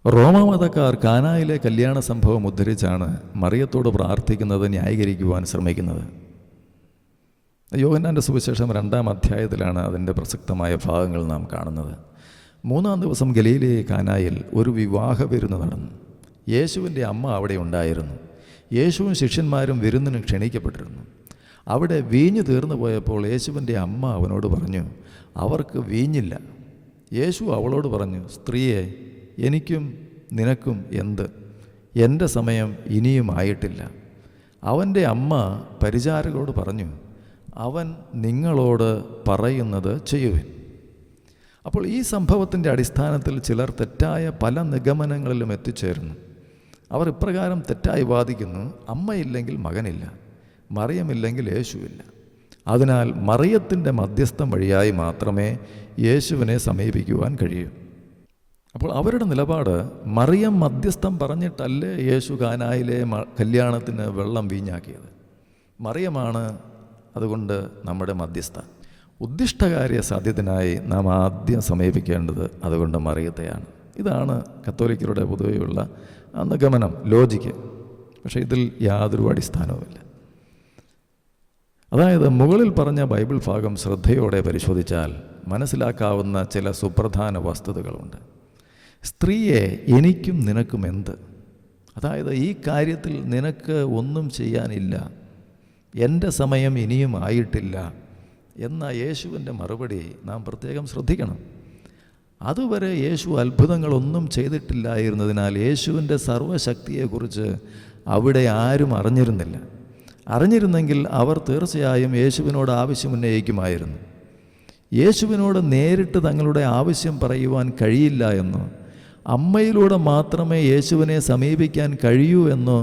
റോമാമതക്കാർ കാനായിലെ കല്യാണ സംഭവം ഉദ്ധരിച്ചാണ് മറിയത്തോട് പ്രാർത്ഥിക്കുന്നത് ന്യായീകരിക്കുവാൻ ശ്രമിക്കുന്നത്. യോഹന്നാൻ്റെ സുവിശേഷം 2-ാം അധ്യായത്തിലാണ് അതിൻ്റെ പ്രസക്തമായ ഭാഗങ്ങൾ നാം കാണുന്നത്. 3-ാം ദിവസം ഗലീലയിലെ കാനായിൽ ഒരു വിവാഹ വിരുന്ന് നടന്നു. യേശുവിൻ്റെ അമ്മ അവിടെ ഉണ്ടായിരുന്നു. യേശുവും ശിഷ്യന്മാരും വിരുന്നിന് ക്ഷണിക്കപ്പെട്ടിരുന്നു. അവിടെ വീഞ്ഞ് തീർന്നു പോയപ്പോൾ യേശുവിൻ്റെ അമ്മ അവനോട് പറഞ്ഞു, അവർക്ക് വീഞ്ഞില്ല. യേശു അവളോട് പറഞ്ഞു, സ്ത്രീയെ, എനിക്കും നിനക്കും എന്ത്? എൻ്റെ സമയം ഇനിയും ആയിട്ടില്ല. അവൻ്റെ അമ്മ പരിചാരകരോട് പറഞ്ഞു, അവൻ നിങ്ങളോട് പറയുന്നത് ചെയ്യുവിൻ. അപ്പോൾ ഈ സംഭവത്തിൻ്റെ അടിസ്ഥാനത്തിൽ ചിലർ തെറ്റായ പല നിഗമനങ്ങളിലും എത്തിച്ചേരുന്നു. അവർ ഇപ്രകാരം തെറ്റായി വാദിക്കുന്നു: അമ്മയില്ലെങ്കിൽ മകനില്ല, മറിയമില്ലെങ്കിൽ യേശുവില്ല. അതിനാൽ മറിയത്തിൻ്റെ മധ്യസ്ഥം വഴിയായി മാത്രമേ യേശുവിനെ സമീപിക്കുവാൻ കഴിയൂ. അപ്പോൾ അവരുടെ നിലപാട്, മറിയം മധ്യസ്ഥം പറഞ്ഞിട്ടല്ലേ യേശു കാനായിലെ കല്യാണത്തിന് വെള്ളം വീഞ്ഞാക്കിയത്. മറിയമാണ് അതുകൊണ്ട് നമ്മുടെ മധ്യസ്ഥ. ഉദ്ദിഷ്ടകാര്യ സാധ്യത്തിനായി നാം ആദ്യം സമീപിക്കേണ്ടത് അതുകൊണ്ട് മറിയത്തെയാണ്. ഇതാണ് കത്തോലിക്കരുടെ പൊതുവെയുള്ള നിഗമനം, ലോജിക്ക്. പക്ഷേ ഇതിൽ യാതൊരു അടിസ്ഥാനവുമില്ല. അതായത് മുകളിൽ പറഞ്ഞ ബൈബിൾ ഭാഗം ശ്രദ്ധയോടെ പരിശോധിച്ചാൽ മനസ്സിലാക്കാവുന്ന ചില സുപ്രധാന വസ്തുതകളുണ്ട്. സ്ത്രീയെ, എനിക്കും നിനക്കും എന്ത്? അതായത് ഈ കാര്യത്തിൽ നിനക്ക് ഒന്നും ചെയ്യാനില്ല, എൻ്റെ സമയം ഇനിയും ആയിട്ടില്ല എന്ന യേശുവിൻ്റെ മറുപടി നാം പ്രത്യേകം ശ്രദ്ധിക്കണം. അതുവരെ യേശു അത്ഭുതങ്ങളൊന്നും ചെയ്തിട്ടില്ലായിരുന്നതിനാൽ യേശുവിൻ്റെ സർവ്വശക്തിയെക്കുറിച്ച് അവിടെ ആരും അറിഞ്ഞിരുന്നില്ല. അറിഞ്ഞിരുന്നെങ്കിൽ അവർ തീർച്ചയായും യേശുവിനോട് ആവശ്യം ഉന്നയിക്കുമായിരുന്നു. യേശുവിനോട് നേരിട്ട് തങ്ങളുടെ ആവശ്യം പറയുവാൻ കഴിയില്ല എന്നോ അമ്മയിലൂടെ മാത്രമേ യേശുവിനെ സമീപിക്കാൻ കഴിയൂ എന്നോ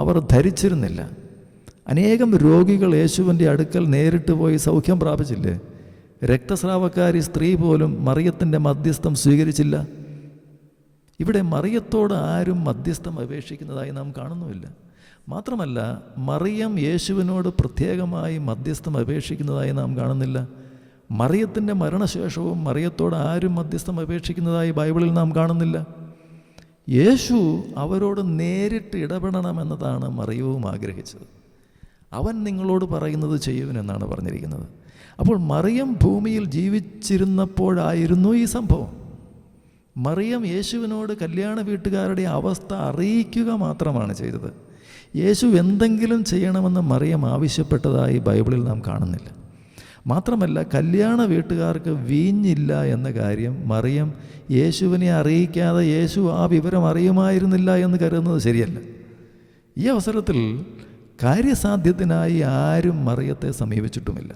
അവർ ധരിച്ചിരുന്നില്ല. അനേകം രോഗികൾ യേശുവിൻ്റെ അടുക്കൽ നേരിട്ട് പോയി സൗഖ്യം പ്രാപിച്ചില്ലേ? രക്തസ്രാവക്കാരി സ്ത്രീ പോലും മറിയത്തിൻ്റെ മധ്യസ്ഥം സ്വീകരിച്ചില്ല. ഇവിടെ മറിയത്തോട് ആരും മധ്യസ്ഥം അപേക്ഷിക്കുന്നതായി നാം കാണുന്നുമില്ല. മാത്രമല്ല, മറിയം യേശുവിനോട് പ്രത്യേകമായി മധ്യസ്ഥം അപേക്ഷിക്കുന്നതായി നാം കാണുന്നില്ല. മറിയത്തിൻ്റെ മരണശേഷവും മറിയത്തോട് ആരും മധ്യസ്ഥം അപേക്ഷിക്കുന്നതായി ബൈബിളിൽ നാം കാണുന്നില്ല. യേശു അവരോട് നേരിട്ട് ഇടപെടണമെന്നതാണ് മറിയവും ആഗ്രഹിച്ചത്. അവൻ നിങ്ങളോട് പറയുന്നത് ചെയ്യുവനെന്നാണ് പറഞ്ഞിരിക്കുന്നത്. അപ്പോൾ മറിയം ഭൂമിയിൽ ജീവിച്ചിരുന്നപ്പോഴായിരുന്നു ഈ സംഭവം. മറിയം യേശുവിനോട് കല്യാണ വീട്ടുകാരുടെ അവസ്ഥ അറിയിക്കുക മാത്രമാണ് ചെയ്തത്. യേശു എന്തെങ്കിലും ചെയ്യണമെന്ന് മറിയം ആവശ്യപ്പെട്ടതായി ബൈബിളിൽ നാം കാണുന്നില്ല. മാത്രമല്ല, കല്യാണ വീട്ടുകാർക്ക് വീഞ്ഞില്ല എന്ന കാര്യം മറിയം യേശുവിനെ അറിയിക്കാതെ യേശു ആ വിവരം അറിയുമായിരുന്നില്ല എന്ന് കരുതുന്നത് ശരിയല്ല. ഈ അവസരത്തിൽ കാര്യസാധ്യത്തിനായി ആരും മറിയത്തെ സമീപിച്ചിട്ടുമില്ല.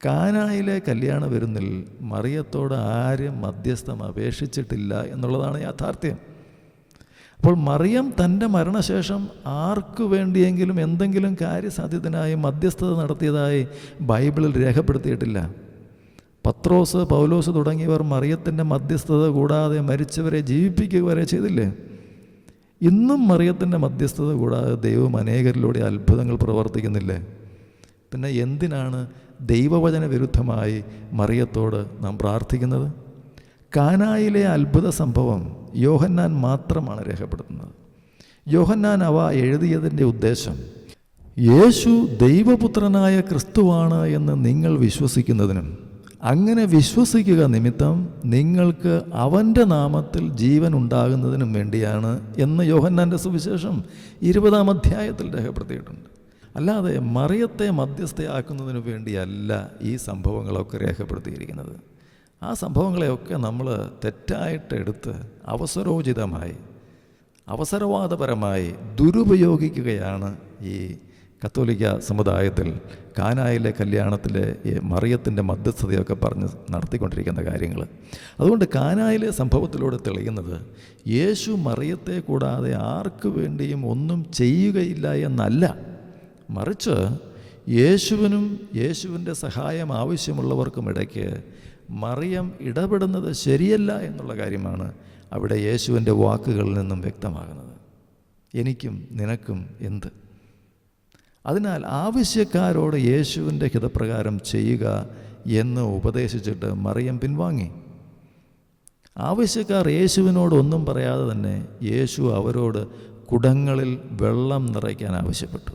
കാനായിലെ കല്യാണ വിരുന്നിൽ മറിയത്തോട് ആരും മധ്യസ്ഥം അപേക്ഷിച്ചിട്ടില്ല എന്നുള്ളതാണ് യാഥാർത്ഥ്യം. അപ്പോൾ മറിയം തൻ്റെ മരണശേഷം ആർക്കു വേണ്ടിയെങ്കിലും എന്തെങ്കിലും കാര്യസാധ്യത്തിനായി മധ്യസ്ഥത നടത്തിയതായി ബൈബിളിൽ രേഖപ്പെടുത്തിയിട്ടില്ല. പത്രോസ്, പൗലോസ് തുടങ്ങിയവർ മറിയത്തിൻ്റെ മധ്യസ്ഥത കൂടാതെ മരിച്ചവരെ ജീവിപ്പിക്കുക വരെ ചെയ്തില്ലേ? ഇന്നും മറിയത്തിൻ്റെ മധ്യസ്ഥത കൂടാതെ ദൈവം അനേകരിലൂടെ അത്ഭുതങ്ങൾ പ്രവർത്തിക്കുന്നില്ലേ? പിന്നെ എന്തിനാണ് ദൈവവചന വിരുദ്ധമായി മറിയത്തോട് നാം പ്രാർത്ഥിക്കുന്നത്? കാനായിലെ അത്ഭുത സംഭവം യോഹന്നാൻ മാത്രമാണ് രേഖപ്പെടുത്തുന്നത്. യോഹന്നാൻ അവ എഴുതിയതിൻ്റെ ഉദ്ദേശം യേശു ദൈവപുത്രനായ ക്രിസ്തുവാണ് എന്ന് നിങ്ങൾ വിശ്വസിക്കുന്നതിനും അങ്ങനെ വിശ്വസിക്കുക നിമിത്തം നിങ്ങൾക്ക് അവൻ്റെ നാമത്തിൽ ജീവൻ ഉണ്ടാകുന്നതിനും വേണ്ടിയാണ് എന്ന് യോഹന്നാൻ്റെ സുവിശേഷം 20-ാം അധ്യായത്തിൽ രേഖപ്പെടുത്തിയിട്ടുണ്ട്. അല്ലാതെ മറിയത്തെ മധ്യസ്ഥയാക്കുന്നതിന് വേണ്ടിയല്ല ഈ സംഭവങ്ങളൊക്കെ രേഖപ്പെടുത്തിയിരിക്കുന്നത്. ആ സംഭവങ്ങളെയൊക്കെ നമ്മൾ തെറ്റായിട്ട് എടുത്ത് അവസരോചിതമായി, അവസരവാദപരമായി ദുരുപയോഗിക്കുകയാണ് ഈ കത്തോലിക്ക സമുദായത്തിൽ കാനായിലെ കല്യാണത്തിലെ മറിയത്തിൻ്റെ മധ്യസ്ഥതയൊക്കെ പറഞ്ഞ് നടത്തിക്കൊണ്ടിരിക്കുന്ന കാര്യങ്ങൾ. അതുകൊണ്ട് കാനായിലെ സംഭവത്തിലൂടെ തെളിയുന്നത് യേശു മറിയത്തെ കൂടാതെ ആർക്കു വേണ്ടിയും ഒന്നും ചെയ്യുകയില്ല എന്നല്ല, മറിച്ച് യേശുവിനും യേശുവിൻ്റെ സഹായം ആവശ്യമുള്ളവർക്കും ഇടയ്ക്ക് മറിയം ഇടപെടുന്നത് ശരിയല്ല എന്നുള്ള കാര്യമാണ് അവിടെ യേശുവിൻ്റെ വാക്കുകളിൽ നിന്നും വ്യക്തമാകുന്നത്. എനിക്കും നിനക്കും എന്ത്? അതിനാൽ ആവശ്യക്കാരോട് യേശുവിൻ്റെ ഹിതപ്രകാരം ചെയ്യുക എന്ന് ഉപദേശിച്ചിട്ട് മറിയം പിൻവാങ്ങി. ആവശ്യക്കാർ യേശുവിനോട് ഒന്നും പറയാതെ തന്നെ യേശു അവരോട് കുടങ്ങളിൽ വെള്ളം നിറയ്ക്കാൻ ആവശ്യപ്പെട്ടു.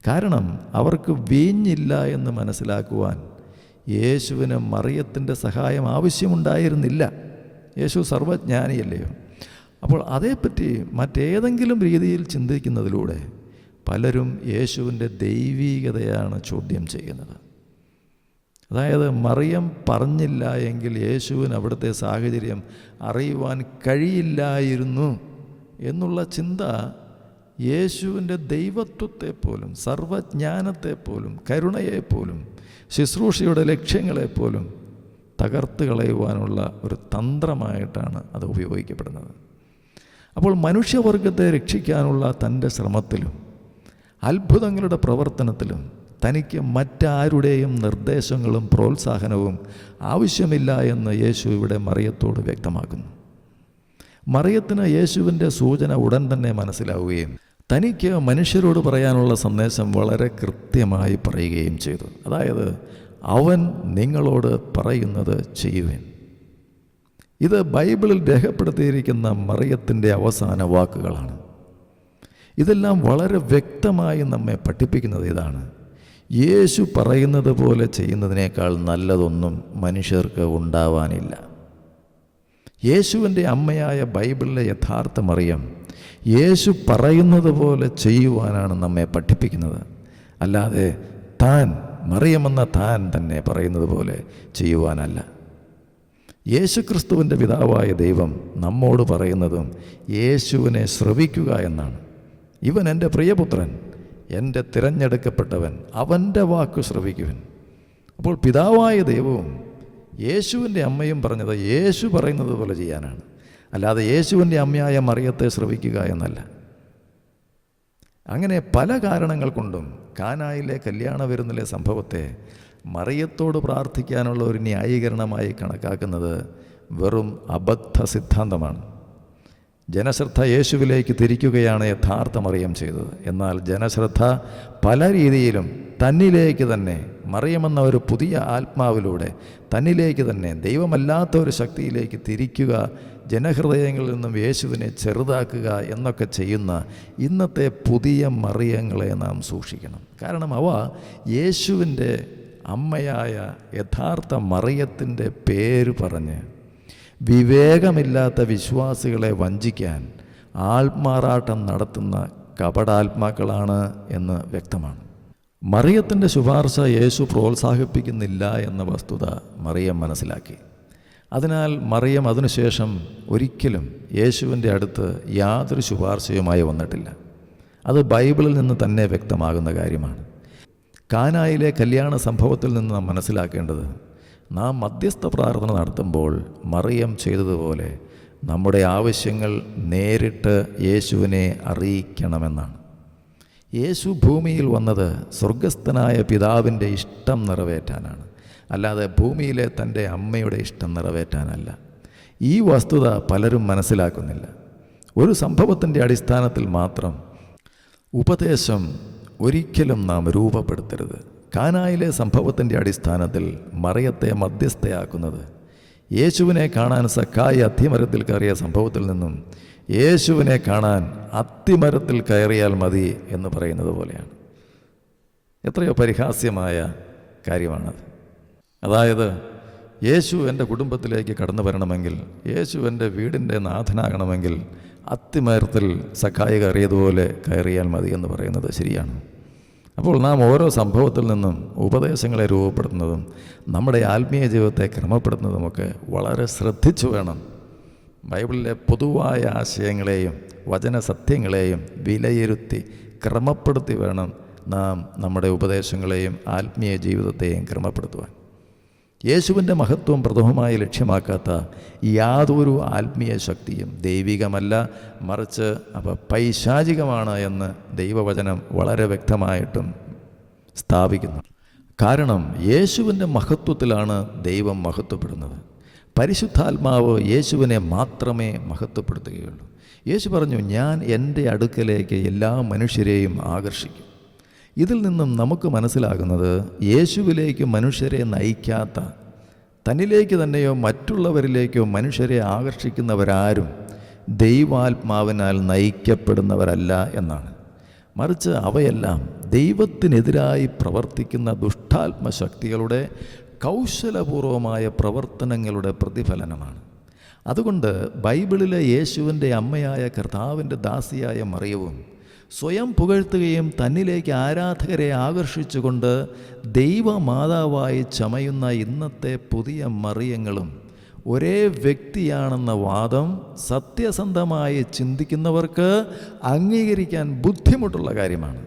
കാരണം അവർക്ക് വീഞ്ഞില്ല എന്ന് മനസ്സിലാക്കുവാൻ യേശുവിന് മറിയത്തിൻ്റെ സഹായം ആവശ്യമുണ്ടായിരുന്നില്ല. യേശു സർവജ്ഞാനിയല്ലയോ? അപ്പോൾ അതേപ്പറ്റി മറ്റേതെങ്കിലും രീതിയിൽ ചിന്തിക്കുന്നതിലൂടെ പലരും യേശുവിൻ്റെ ദൈവീകതയാണ് ചോദ്യം ചെയ്യുന്നത്. അതായത് മറിയം പറഞ്ഞില്ല എങ്കിൽ യേശുവിന് അവിടുത്തെ സാഹചര്യം അറിയുവാൻ കഴിയില്ലായിരുന്നു എന്നുള്ള ചിന്ത യേശുവിൻ്റെ ദൈവത്വത്തെപ്പോലും സർവജ്ഞാനത്തെപ്പോലും കരുണയെപ്പോലും ശുശ്രൂഷയുടെ ലക്ഷ്യങ്ങളെപ്പോലും തകർത്ത് കളയുവാനുള്ള ഒരു തന്ത്രമായിട്ടാണ് അത് ഉപയോഗിക്കപ്പെടുന്നത്. അപ്പോൾ മനുഷ്യവർഗത്തെ രക്ഷിക്കാനുള്ള തൻ്റെ ശ്രമത്തിലും അത്ഭുതങ്ങളുടെ പ്രവർത്തനത്തിലും തനിക്ക് മറ്റാരുടെയും നിർദ്ദേശങ്ങളും പ്രോത്സാഹനവും ആവശ്യമില്ല എന്ന് യേശു ഇവിടെ മറിയത്തോട് വ്യക്തമാക്കുന്നു. മറിയത്തിന് യേശുവിൻ്റെ സൂചന ഉടൻ തന്നെ മനസ്സിലാവുകയും തനിക്ക് മനുഷ്യരോട് പറയാനുള്ള സന്ദേശം വളരെ കൃത്യമായി പറയുകയും ചെയ്തു. അതായത് അവൻ നിങ്ങളോട് പറയുന്നത് ചെയ്യുവേൻ. ഇത് ബൈബിളിൽ രേഖപ്പെടുത്തിയിരിക്കുന്ന മറിയത്തിൻ്റെ അവസാന വാക്കുകളാണ്. ഇതെല്ലാം വളരെ വ്യക്തമായി നമ്മെ പഠിപ്പിക്കുന്നത് ഇതാണ്: യേശു പറയുന്നത് പോലെ ചെയ്യുന്നതിനേക്കാൾ നല്ലതൊന്നും മനുഷ്യർക്ക് ഉണ്ടാവാനില്ല. യേശുവിൻ്റെ അമ്മയായ ബൈബിളിലെ യഥാർത്ഥ മറിയം യേശു പറയുന്നത് പോലെ ചെയ്യുവാനാണ് നമ്മെ പഠിപ്പിക്കുന്നത്. അല്ലാതെ താൻ മറിയമെന്ന താൻ തന്നെ പറയുന്നത് പോലെ ചെയ്യുവാനല്ല. യേശുക്രിസ്തുവിൻ്റെ പിതാവായ ദൈവം നമ്മോട് പറയുന്നതും യേശുവിനെ ശ്രവിക്കുക എന്നാണ്. ഇവൻ എൻ്റെ പ്രിയപുത്രൻ, എൻ്റെ തിരഞ്ഞെടുക്കപ്പെട്ടവൻ, അവൻ്റെ വാക്ക് ശ്രവിക്കുവൻ. അപ്പോൾ പിതാവായ ദൈവവും യേശുവിൻ്റെ അമ്മയും പറഞ്ഞത് യേശു പറയുന്നത് പോലെ ചെയ്യാനാണ്, അല്ലാതെ യേശുവിൻ്റെ അമ്മയായ മറിയത്തെ ശ്രവിക്കുക എന്നല്ല. അങ്ങനെ പല കാരണങ്ങൾ കൊണ്ടും കാനായിലെ കല്യാണ വിരുന്നിലെ സംഭവത്തെ മറിയത്തോട് പ്രാർത്ഥിക്കാനുള്ള ഒരു ന്യായീകരണമായി കണക്കാക്കുന്നത് വെറും അബദ്ധ സിദ്ധാന്തമാണ്. ജനശ്രദ്ധ യേശുവിലേക്ക് തിരിക്കുകയാണ് യഥാർത്ഥ മറിയം ചെയ്തത്. എന്നാൽ ജനശ്രദ്ധ പല രീതിയിലും തന്നിലേക്ക് തന്നെ, മറിയമെന്ന ഒരു പുതിയ ആത്മാവിലൂടെ തന്നിലേക്ക് തന്നെ ദൈവമല്ലാത്ത ഒരു ശക്തിയിലേക്ക് തിരിക്കുക, ജനഹൃദയങ്ങളിൽ നിന്നും യേശുവിനെ ചെറുതാക്കുക എന്നൊക്കെ ചെയ്യുന്ന ഇന്നത്തെ പുതിയ മറിയങ്ങളെ നാം സൂക്ഷിക്കണം. കാരണം അവ യേശുവിൻ്റെ അമ്മയായ യഥാർത്ഥ മറിയത്തിൻ്റെ പേര് പറഞ്ഞ് വിവേകമില്ലാത്ത വിശ്വാസികളെ വഞ്ചിക്കാൻ ആൾമാറാട്ടം നടത്തുന്ന കപടാത്മാക്കളാണ് എന്ന് വ്യക്തമാണ്. മറിയത്തിൻ്റെ ശുപാർശ യേശു പ്രോത്സാഹിപ്പിക്കുന്നില്ല എന്ന വസ്തുത മറിയം മനസ്സിലാക്കി. അതിനാൽ മറിയം അതിനുശേഷം ഒരിക്കലും യേശുവിൻ്റെ അടുത്ത് യാതൊരു ശുപാർശയുമായി വന്നിട്ടില്ല. അത് ബൈബിളിൽ നിന്ന് തന്നെ വ്യക്തമാകുന്ന കാര്യമാണ്. കാനായിലെ കല്യാണ സംഭവത്തിൽ നിന്ന് നാം മനസ്സിലാക്കേണ്ടത്, നാം മധ്യസ്ഥ പ്രാർത്ഥന നടത്തുമ്പോൾ മറിയം ചെയ്തതുപോലെ നമ്മുടെ ആവശ്യങ്ങൾ നേരിട്ട് യേശുവിനെ അറിയിക്കണമെന്നാണ്. യേശു ഭൂമിയിൽ വന്നത് സ്വർഗസ്ഥനായ പിതാവിൻ്റെ ഇഷ്ടം നിറവേറ്റാനാണ്, അല്ലാതെ ഭൂമിയിലെ തൻ്റെ അമ്മയുടെ ഇഷ്ടം നിറവേറ്റാനല്ല. ഈ വസ്തുത പലരും മനസ്സിലാക്കുന്നില്ല. ഒരു സംഭവത്തിൻ്റെ അടിസ്ഥാനത്തിൽ മാത്രം ഉപദേശം ഒരിക്കലും നാം രൂപപ്പെടുത്തരുത്. കാനായിലെ സംഭവത്തിൻ്റെ അടിസ്ഥാനത്തിൽ മറിയത്തെ മധ്യസ്ഥയാക്കുന്നത് യേശുവിനെ കാണാൻ സക്കായി അത്തിമരത്തിൽ കയറിയ സംഭവത്തിൽ നിന്നും യേശുവിനെ കാണാൻ അത്തിമരത്തിൽ കയറിയാൽ മതി എന്ന് പറയുന്നത് പോലെയാണ്. എത്രയോ പരിഹാസ്യമായ കാര്യമാണത്. അതായത് യേശു എൻ്റെ കുടുംബത്തിലേക്ക് കടന്നു വരണമെങ്കിൽ, യേശു എൻ്റെ വീടിൻ്റെ നാഥനാകണമെങ്കിൽ അത്തിമരത്തിൽ സക്കായി കയറിയതുപോലെ കയറിയാൽ മതി എന്ന് പറയുന്നത് ശരിയാണ്. അപ്പോൾ നാം ഓരോ സംഭവത്തിൽ നിന്നും ഉപദേശങ്ങളെ രൂപപ്പെടുത്തുന്നതും നമ്മുടെ ആത്മീയ ജീവിതത്തെ ക്രമപ്പെടുത്തുന്നതുമൊക്കെ വളരെ ശ്രദ്ധിച്ചു വേണം. ബൈബിളിലെ പൊതുവായ ആശയങ്ങളെയും വചനസത്യങ്ങളെയും വിലയിരുത്തി ക്രമപ്പെടുത്തി വേണം നാം നമ്മുടെ ഉപദേശങ്ങളെയും ആത്മീയ ജീവിതത്തെയും ക്രമപ്പെടുത്തുവാൻ. യേശുവിൻ്റെ മഹത്വം പ്രഥമമായി ലക്ഷ്യമാക്കാത്ത യാതൊരു ആത്മീയ ശക്തിയും ദൈവികമല്ല, മറിച്ച് അവ പൈശാചികമാണ് എന്ന് ദൈവവചനം വളരെ വ്യക്തമായിട്ടും സ്ഥാപിക്കുന്നു. കാരണം യേശുവിൻ്റെ മഹത്വത്തിലാണ് ദൈവം മഹത്വപ്പെടുന്നത്. പരിശുദ്ധാത്മാവ് യേശുവിനെ മാത്രമേ മഹത്വപ്പെടുത്തുകയുള്ളൂ. യേശു പറഞ്ഞു, ഞാൻ എൻ്റെ അടുക്കലേക്ക് എല്ലാ മനുഷ്യരെയും ആകർഷിക്കും. ഇതിൽ നിന്നും നമുക്ക് മനസ്സിലാകുന്നത് യേശുവിലേക്ക് മനുഷ്യരെ നയിക്കാത്ത തന്നിലേക്ക് തന്നെയോ മറ്റുള്ളവരിലേക്കോ മനുഷ്യരെ ആകർഷിക്കുന്നവരാരും ദൈവാത്മാവിനാൽ നയിക്കപ്പെടുന്നവരല്ല എന്നാണ്. മറിച്ച് അവയെല്ലാം ദൈവത്തിനെതിരായി പ്രവർത്തിക്കുന്ന ദുഷ്ടാത്മശക്തികളുടെ കൗശലപൂർവമായ പ്രവർത്തനങ്ങളുടെ പ്രതിഫലനമാണ്. അതുകൊണ്ട് ബൈബിളിലെ യേശുവിൻ്റെ അമ്മയായ കർത്താവിൻ്റെ ദാസിയായ മറിയവും സ്വയം പുകഴ്ത്തുകയും തന്നിലേക്ക് ആരാധകരെ ആകർഷിച്ചുകൊണ്ട് ദൈവമാതാവായി ചമയുന്ന ഇന്നത്തെ പുതിയ മറിയങ്ങളും ഒരേ വ്യക്തിയാണെന്ന വാദം സത്യസന്ധമായി ചിന്തിക്കുന്നവർക്ക് അംഗീകരിക്കാൻ ബുദ്ധിമുട്ടുള്ള കാര്യമാണ്.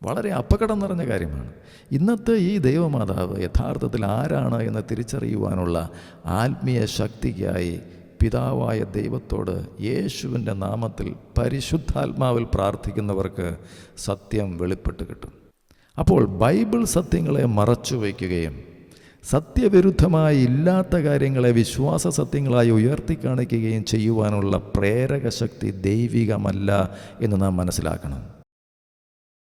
വളരെ അപകടം നിറഞ്ഞ കാര്യമാണ്. ഇന്നത്തെ ഈ ദൈവമാതാവ് യഥാർത്ഥത്തിൽ ആരാണ് എന്ന് തിരിച്ചറിയുവാനുള്ള ആത്മീയ ശക്തിക്കായി പിതാവായ ദൈവത്തോട് യേശുവിൻ്റെ നാമത്തിൽ പരിശുദ്ധാത്മാവിൽ പ്രാർത്ഥിക്കുന്നവർക്ക് സത്യം വെളിപ്പെട്ട് കിട്ടും. അപ്പോൾ ബൈബിൾ സത്യങ്ങളെ മറച്ചു വയ്ക്കുകയും സത്യവിരുദ്ധമായി ഇല്ലാത്ത കാര്യങ്ങളെ വിശ്വാസ സത്യങ്ങളായി ഉയർത്തിക്കാണിക്കുകയും ചെയ്യുവാനുള്ള പ്രേരക ശക്തി ദൈവികമല്ല എന്ന് നാം മനസ്സിലാക്കണം.